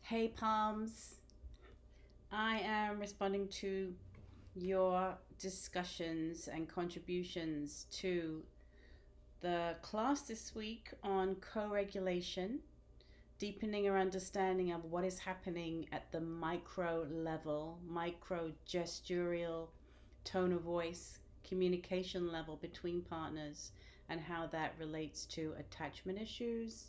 Hey, Palms. I am responding to your discussions and contributions to the class this week on co regulation, deepening our understanding of what is happening at the micro level, micro gestural tone of voice, communication level between partners, and how that relates to attachment issues,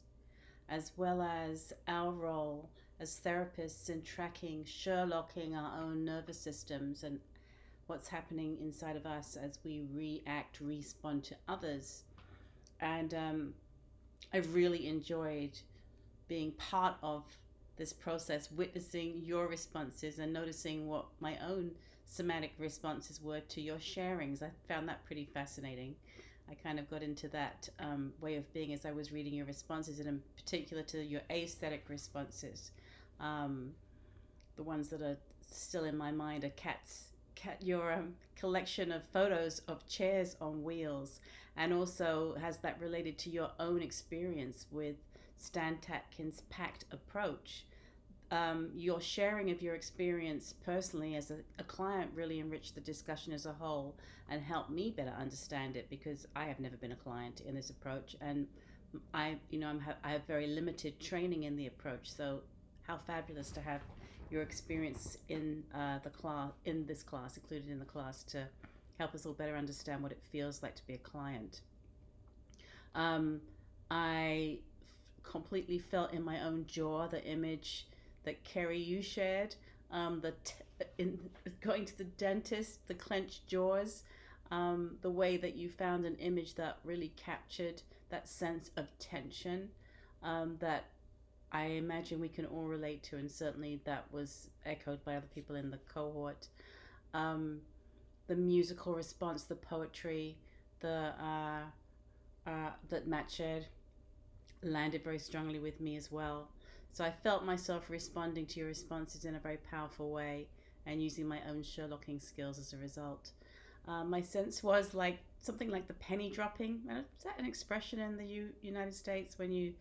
as well as our role as therapists in tracking, Sherlocking our own nervous systems and what's happening inside of us as we react, respond to others. And I've really enjoyed being part of this process, witnessing your responses and noticing what my own somatic responses were to your sharings. I found that pretty fascinating. I kind of got into that way of being as I was reading your responses, and in particular to your aesthetic responses. Um, the ones that are still in my mind are your collection of photos of chairs on wheels, and also has that related to your own experience with Stan Tatkin's PACT approach. Your sharing of your experience personally as a client really enriched the discussion as a whole and helped me better understand it, because I have never been a client in this approach, and I have very limited training in the approach. So how fabulous to have your experience in the class, in this class, included in the class, to help us all better understand what it feels like to be a client. I completely felt in my own jaw the image that Kerry you shared, in going to the dentist, the clenched jaws, the way that you found an image that really captured that sense of tension, that I imagine we can all relate to, and certainly that was echoed by other people in the cohort. Um, the musical response, the poetry, the that Matt shared landed very strongly with me as well. So I felt myself responding to your responses in a very powerful way and using my own Sherlocking skills as a result. My sense was like something like the penny dropping. Is that an expression in the United States when you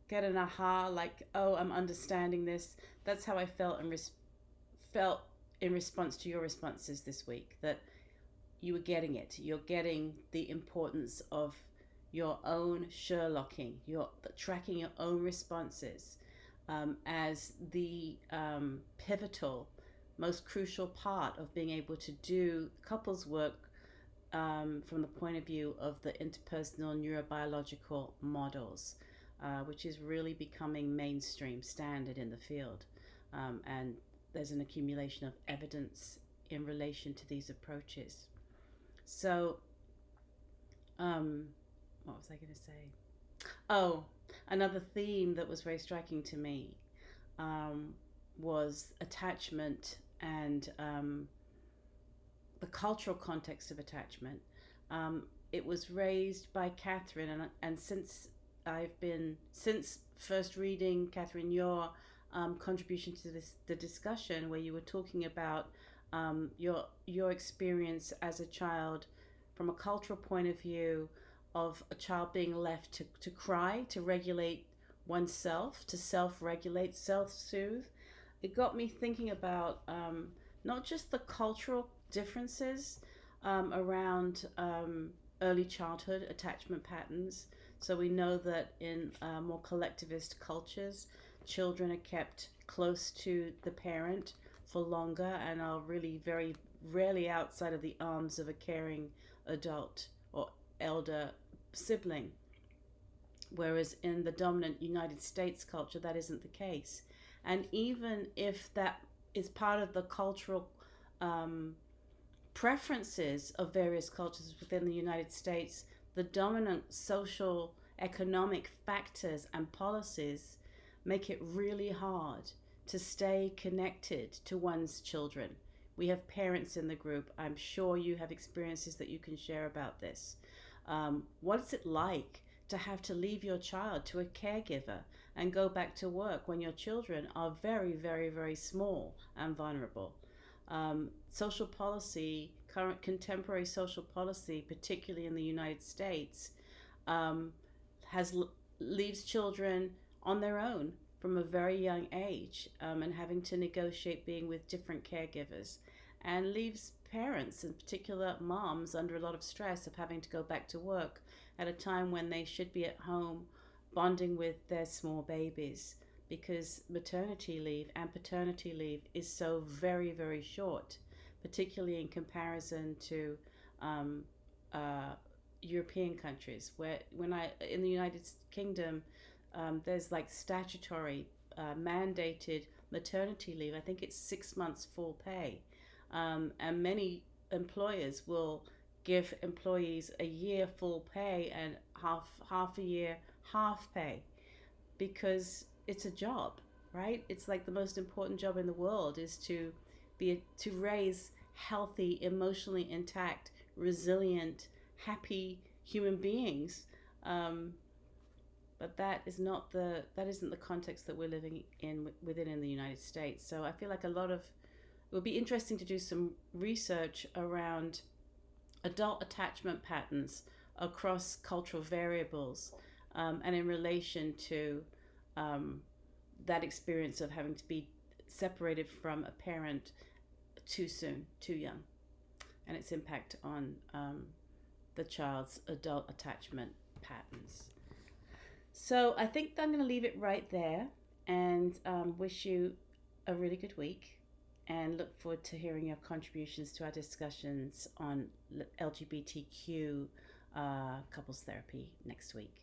get an aha, like, oh, I'm understanding this? That's how I felt in response to your responses this week, that you were getting it. You're getting the importance of your own Sherlocking, your tracking your own responses, as the pivotal, most crucial part of being able to do couples work, from the point of view of the interpersonal neurobiological models, which is really becoming mainstream standard in the field. And there's an accumulation of evidence in relation to these approaches. So, um, what was I going to say? Oh, another theme that was very striking to me, um, was attachment and the cultural context of attachment. It was raised by Catherine, and since first reading, Catherine, your contribution to the discussion, where you were talking about your experience as a child from a cultural point of view of a child being left to cry, to regulate oneself, to self regulate, self soothe. It got me thinking about not just the cultural differences around early childhood attachment patterns. So we know that in more collectivist cultures, children are kept close to the parent for longer and are really very rarely outside of the arms of a caring adult or elder sibling. Whereas in the dominant United States culture, that isn't the case. And even if that is part of the cultural preferences of various cultures within the United States, the dominant social economic factors and policies make it really hard to stay connected to one's children. We have parents in the group. I'm sure you have experiences that you can share about this. What's it like to have to leave your child to a caregiver and go back to work when your children are very, very, very small and vulnerable? Social policy, current contemporary social policy, particularly in the United States, um, has leaves children on their own from a very young age, and having to negotiate being with different caregivers, and leaves parents, in particular moms, under a lot of stress of having to go back to work at a time when they should be at home bonding with their small babies, because maternity leave and paternity leave is so very, very short, particularly in comparison to um, uh, European countries. Where when I in the United Kingdom, there's like statutory mandated maternity leave. I think it's 6 months full pay, and many employers will give employees a year full pay and half a year half pay, because it's a job, right? It's like the most important job in the world is to raise healthy, emotionally intact, resilient, happy human beings. Um, but that isn't the context that we're living in within in the United States. So I feel like it would be interesting to do some research around adult attachment patterns across cultural variables, and in relation to um, that experience of having to be separated from a parent too soon, too young, and its impact on the child's adult attachment patterns. So I think I'm going to leave it right there, and wish you a really good week, and look forward to hearing your contributions to our discussions on LGBTQ couples therapy next week.